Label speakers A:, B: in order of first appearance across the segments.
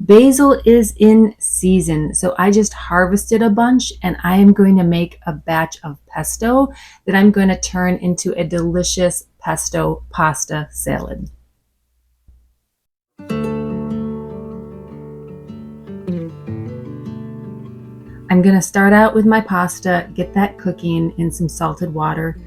A: Basil is in season, so I just harvested a bunch and I am going to make a batch of pesto that I'm going to turn into a delicious pesto pasta salad. I'm going to start out with my pasta, get that cooking in some salted water.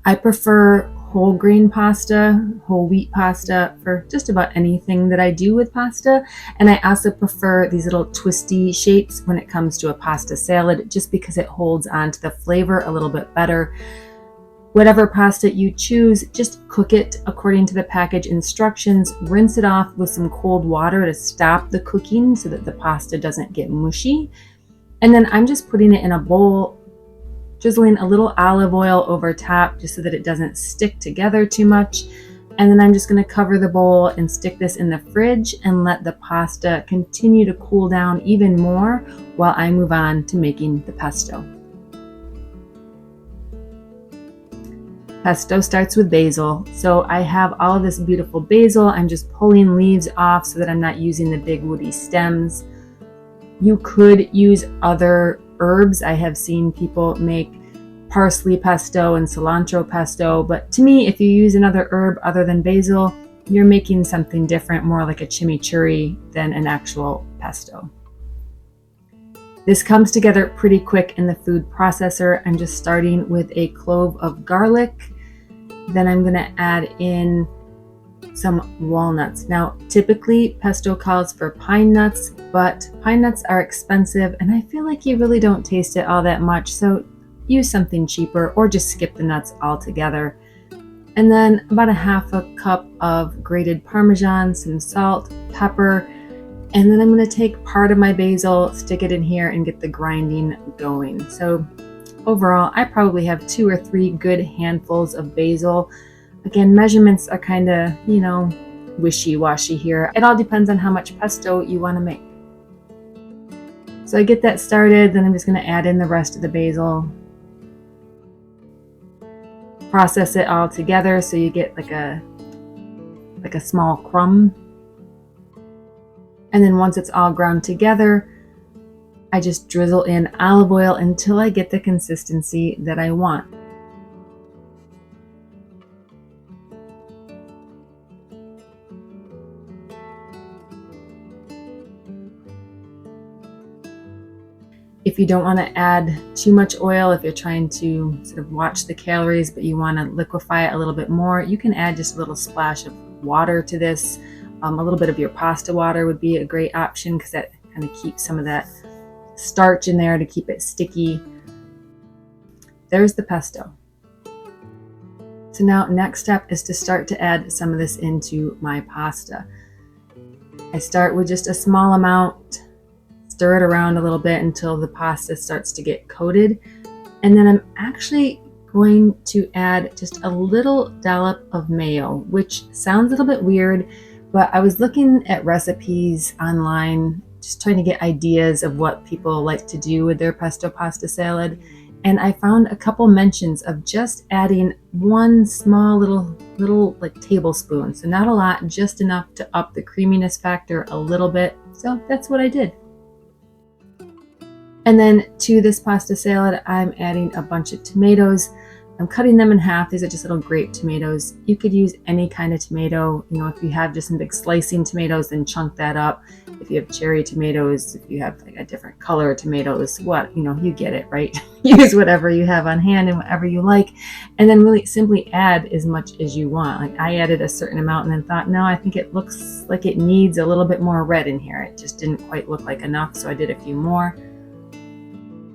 A: I prefer whole grain pasta, whole wheat pasta for just about anything that I do with pasta. And I also prefer these little twisty shapes when it comes to a pasta salad, just because it holds on to the flavor a little bit better. Whatever pasta you choose, just cook it according to the package instructions. Rinse it off with some cold water to stop the cooking so that the pasta doesn't get mushy. And then I'm just putting it in a bowl, drizzling a little olive oil over top just so that it doesn't stick together too much. And then I'm just going to cover the bowl and stick this in the fridge and let the pasta continue to cool down even more while I move on to making the pesto. Pesto starts with basil. So I have all of this beautiful basil. I'm just pulling leaves off so that I'm not using the big woody stems. You could use other herbs. I have seen people make parsley pesto and cilantro pesto, but to me, if you use another herb other than basil, you're making something different, more like a chimichurri than an actual pesto. This comes together pretty quick in the food processor. I'm just starting with a clove of garlic. Then I'm going to add in some walnuts. Now, typically pesto calls for pine nuts, but pine nuts are expensive and I feel like you really don't taste it all that much. So use something cheaper or just skip the nuts altogether. And then about a half a cup of grated Parmesan, some salt, pepper, and then I'm going to take part of my basil, stick it in here and get the grinding going. So overall, I probably have 2 or 3 good handfuls of basil. Again, measurements are kind of, wishy-washy here. It all depends on how much pesto you want to make. So I get that started, then I'm just going to add in the rest of the basil. Process it all together so you get like a small crumb. And then once it's all ground together, I just drizzle in olive oil until I get the consistency that I want. If you don't want to add too much oil, if you're trying to sort of watch the calories, but you want to liquefy it a little bit more, you can add just a little splash of water to this. A little bit of your pasta water would be a great option because that kind of keeps some of that starch in there to keep it sticky. There's the pesto. So now next step is to start to add some of this into my pasta. I start with just a small amount, stir it around a little bit until the pasta starts to get coated. And then I'm actually going to add just a little dollop of mayo, which sounds a little bit weird, but I was looking at recipes online, just trying to get ideas of what people like to do with their pesto pasta salad. And I found a couple mentions of just adding one small little like tablespoon. So not a lot, just enough to up the creaminess factor a little bit. So that's what I did. And then to this pasta salad, I'm adding a bunch of tomatoes. I'm cutting them in half. These are just little grape tomatoes. You could use any kind of tomato. If you have just some big slicing tomatoes, then chunk that up. If you have cherry tomatoes, if you have like a different color of tomatoes, you get it, right? Use whatever you have on hand and whatever you like. And then really simply add as much as you want. Like I added a certain amount and then thought, no, I think it looks like it needs a little bit more red in here. It just didn't quite look like enough, so I did a few more.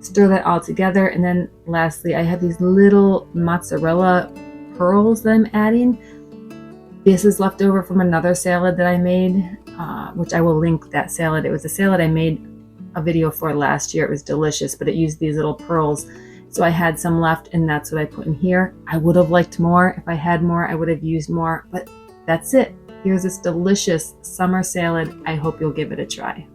A: Stir that all together, and then lastly I have these little mozzarella pearls that I'm adding. This is left over from another salad that I made, which I will link that salad. It was a salad I made a video for last year. It was delicious, but it used these little pearls. So I had some left and that's what I put in here. I would have liked more. If I had more, I would have used more, but that's it. Here's this delicious summer salad. I hope you'll give it a try.